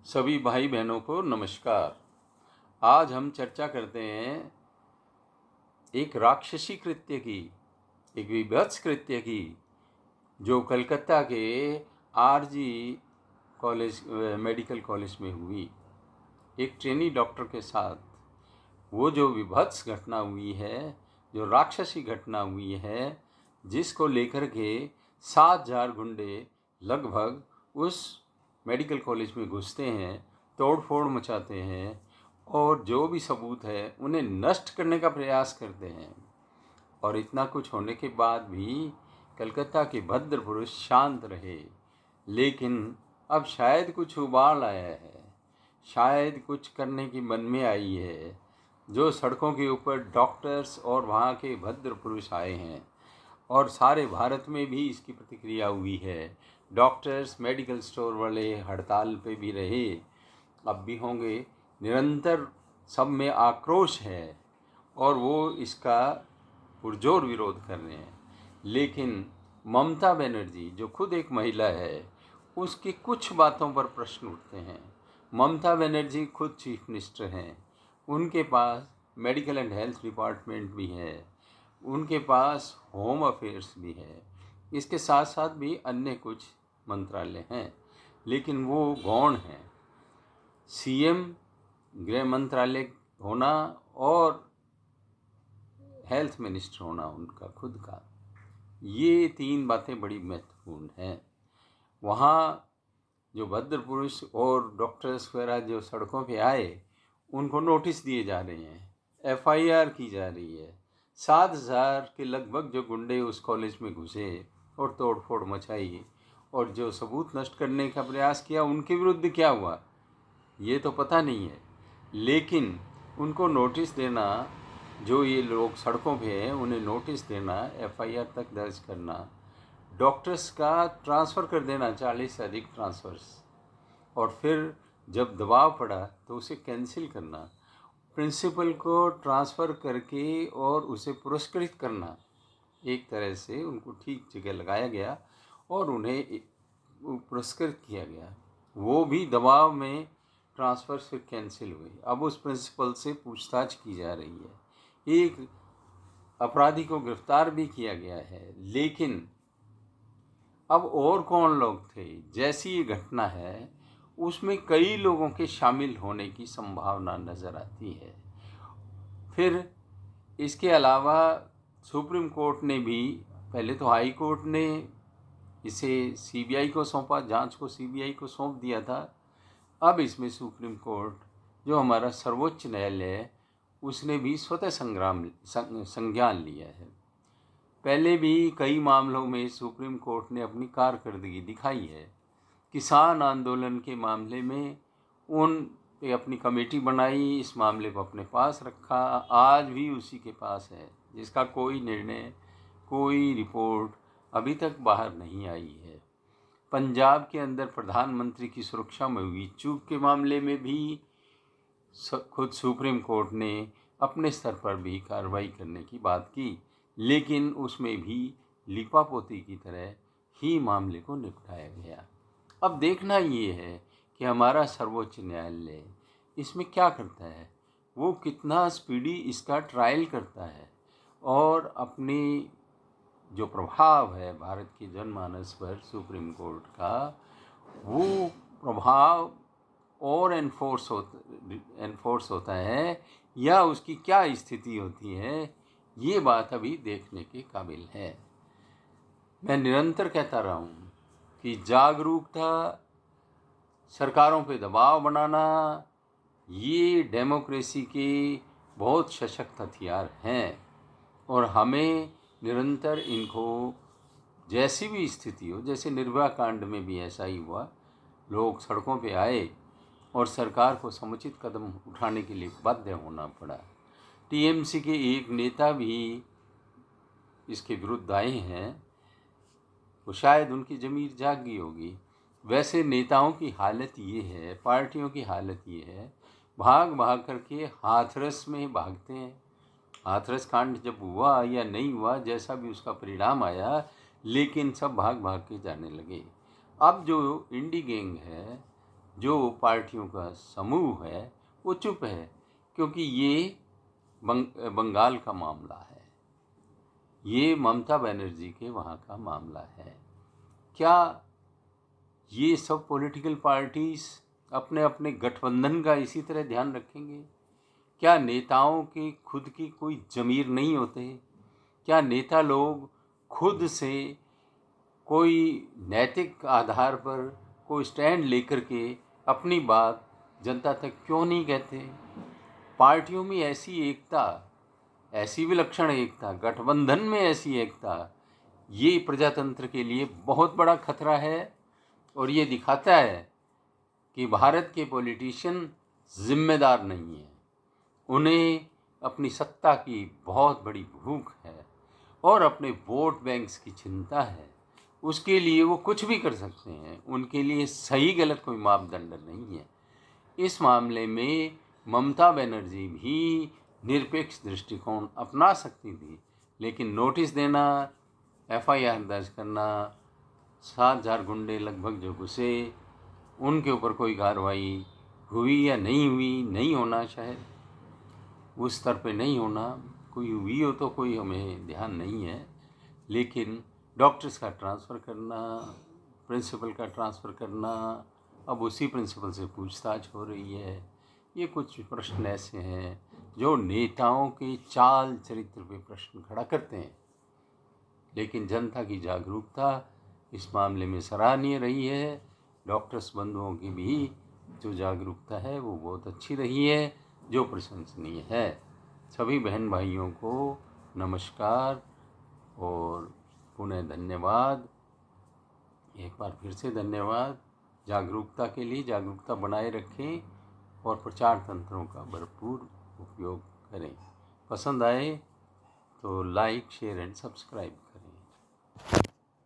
सभी भाई बहनों को नमस्कार। आज हम चर्चा करते हैं एक राक्षसी कृत्य की, एक विभत्स कृत्य की, जो कलकत्ता के आरजी कॉलेज मेडिकल कॉलेज में हुई। एक ट्रेनी डॉक्टर के साथ वो जो विभत्स घटना हुई है, जो राक्षसी घटना हुई है, जिसको लेकर के 7,000 गुंडे लगभग उस मेडिकल कॉलेज में घुसते हैं, तोड़फोड़ मचाते हैं और जो भी सबूत है उन्हें नष्ट करने का प्रयास करते हैं। और इतना कुछ होने के बाद भी कलकत्ता के भद्र पुरुष शांत रहे। लेकिन अब शायद कुछ उबाल आया है, शायद कुछ करने की मन में आई है। जो सड़कों के ऊपर डॉक्टर्स और वहाँ के भद्र पुरुष आए हैं, और सारे भारत में भी इसकी प्रतिक्रिया हुई है। डॉक्टर्स, मेडिकल स्टोर वाले हड़ताल पे भी रहे, अब भी होंगे। निरंतर सब में आक्रोश है और वो इसका पुरजोर विरोध कर रहे हैं। लेकिन ममता बनर्जी, जो खुद एक महिला है, उसकी कुछ बातों पर प्रश्न उठते हैं। ममता बनर्जी खुद चीफ मिनिस्टर हैं, उनके पास मेडिकल एंड हेल्थ डिपार्टमेंट भी है, उनके पास होम अफेयर्स भी है, इसके साथ साथ भी अन्य कुछ मंत्रालय हैं, लेकिन वो गौण हैं। सीएम, गृह मंत्रालय होना और हेल्थ मिनिस्टर होना उनका खुद का, ये 3 बातें बड़ी महत्वपूर्ण हैं। वहाँ जो भद्र पुरुष और डॉक्टर्स वगैरह जो सड़कों पे आए, उनको नोटिस दिए जा रहे हैं, एफआईआर की जा रही है। 7,000 के लगभग जो गुंडे उस कॉलेज में घुसे और तोड़फोड़ मचाई और जो सबूत नष्ट करने का प्रयास किया, उनके विरुद्ध क्या हुआ ये तो पता नहीं है। लेकिन उनको नोटिस देना, जो ये लोग सड़कों पे हैं उन्हें नोटिस देना, एफआईआर तक दर्ज करना, डॉक्टर्स का ट्रांसफ़र कर देना, 40 से अधिक ट्रांसफ़र्स, और फिर जब दबाव पड़ा तो उसे कैंसिल करना, प्रिंसिपल को ट्रांसफ़र करके और उसे पुरस्कृत करना। एक तरह से उनको ठीक जगह लगाया गया और उन्हें पुरस्कृत किया गया। वो भी दबाव में ट्रांसफ़र फिर कैंसिल हुई। अब उस प्रिंसिपल से पूछताछ की जा रही है। एक अपराधी को गिरफ्तार भी किया गया है। लेकिन अब और कौन लोग थे? जैसी ये घटना है उसमें कई लोगों के शामिल होने की संभावना नज़र आती है। फिर इसके अलावा सुप्रीम कोर्ट ने भी, पहले तो हाई कोर्ट ने इसे सीबीआई को सौंपा, जांच को सीबीआई को सौंप दिया था। अब इसमें सुप्रीम कोर्ट, जो हमारा सर्वोच्च न्यायालय है, उसने भी स्वतः संज्ञान लिया है। पहले भी कई मामलों में सुप्रीम कोर्ट ने अपनी कारकर्दगी दिखाई है। किसान आंदोलन के मामले में उन पे अपनी कमेटी बनाई, इस मामले को अपने पास रखा, आज भी उसी के पास है, जिसका कोई निर्णय, कोई रिपोर्ट अभी तक बाहर नहीं आई है। पंजाब के अंदर प्रधानमंत्री की सुरक्षा में हुई चूक के मामले में भी खुद सुप्रीम कोर्ट ने अपने स्तर पर भी कार्रवाई करने की बात की, लेकिन उसमें भी लीपापोती की तरह ही मामले को निपटाया गया। अब देखना ये है कि हमारा सर्वोच्च न्यायालय इसमें क्या करता है, वो कितना स्पीडी इसका ट्रायल करता है और अपनी जो प्रभाव है भारत के जनमानस पर सुप्रीम कोर्ट का, वो प्रभाव और एनफोर्स होता है या उसकी क्या स्थिति होती है, ये बात अभी देखने के काबिल है। मैं निरंतर कहता रहा हूँ कि जागरूकता, सरकारों पे दबाव बनाना, ये डेमोक्रेसी के बहुत सशक्त हथियार हैं और हमें निरंतर इनको, जैसी भी स्थिति हो, जैसे निर्भया कांड में भी ऐसा ही हुआ, लोग सड़कों पे आए और सरकार को समुचित कदम उठाने के लिए बाध्य होना पड़ा। टीएमसी के एक नेता भी इसके विरुद्ध आए हैं, तो शायद उनकी ज़मीर जाग गई होगी। वैसे नेताओं की हालत ये है, पार्टियों की हालत ये है, भाग भाग करके हाथरस में भागते हैं। हाथरस कांड जब हुआ या नहीं हुआ, जैसा भी उसका परिणाम आया, लेकिन सब भाग भाग के जाने लगे। अब जो इंडी गैंग है, जो पार्टियों का समूह है वो चुप है, क्योंकि ये बंगाल का मामला है, ये ममता बनर्जी के वहाँ का मामला है। क्या ये सब पॉलिटिकल पार्टीज अपने अपने गठबंधन का इसी तरह ध्यान रखेंगे? क्या नेताओं की खुद की कोई ज़मीर नहीं होते? क्या नेता लोग खुद से कोई नैतिक आधार पर कोई स्टैंड लेकर के अपनी बात जनता तक क्यों नहीं कहते? पार्टियों में ऐसी एकता, ऐसी विलक्षण एकता, गठबंधन में ऐसी एकता, ये प्रजातंत्र के लिए बहुत बड़ा खतरा है। और ये दिखाता है कि भारत के पॉलिटिशियन जिम्मेदार नहीं हैं। उन्हें अपनी सत्ता की बहुत बड़ी भूख है और अपने वोट बैंक्स की चिंता है। उसके लिए वो कुछ भी कर सकते हैं, उनके लिए सही गलत कोई मापदंड नहीं है। इस मामले में ममता बनर्जी भी निरपेक्ष दृष्टिकोण अपना सकती थी, लेकिन नोटिस देना, FIR दर्ज करना, 7,000 गुंडे लगभग जो घुसे, उनके ऊपर कोई कार्रवाई हुई या नहीं हुई, नहीं होना, शायद उस स्तर पे नहीं होना, कोई हुई हो तो कोई हमें ध्यान नहीं है, लेकिन डॉक्टर्स का ट्रांसफ़र करना, प्रिंसिपल का ट्रांसफ़र करना, अब उसी प्रिंसिपल से पूछताछ हो रही है। ये कुछ प्रश्न ऐसे हैं जो नेताओं के चाल चरित्र पे प्रश्न खड़ा करते हैं, लेकिन जनता की जागरूकता इस मामले में सराहनीय रही है। डॉक्टर्स बंधुओं की भी जो जागरूकता है वो बहुत अच्छी रही है, जो प्रशंसनीय है। सभी बहन भाइयों को नमस्कार और पुनः धन्यवाद। एक बार फिर से धन्यवाद। जागरूकता के लिए जागरूकता बनाए रखें और प्रचार तंत्रों का भरपूर उपयोग करें। पसंद आए तो लाइक, शेयर एंड सब्सक्राइब करें।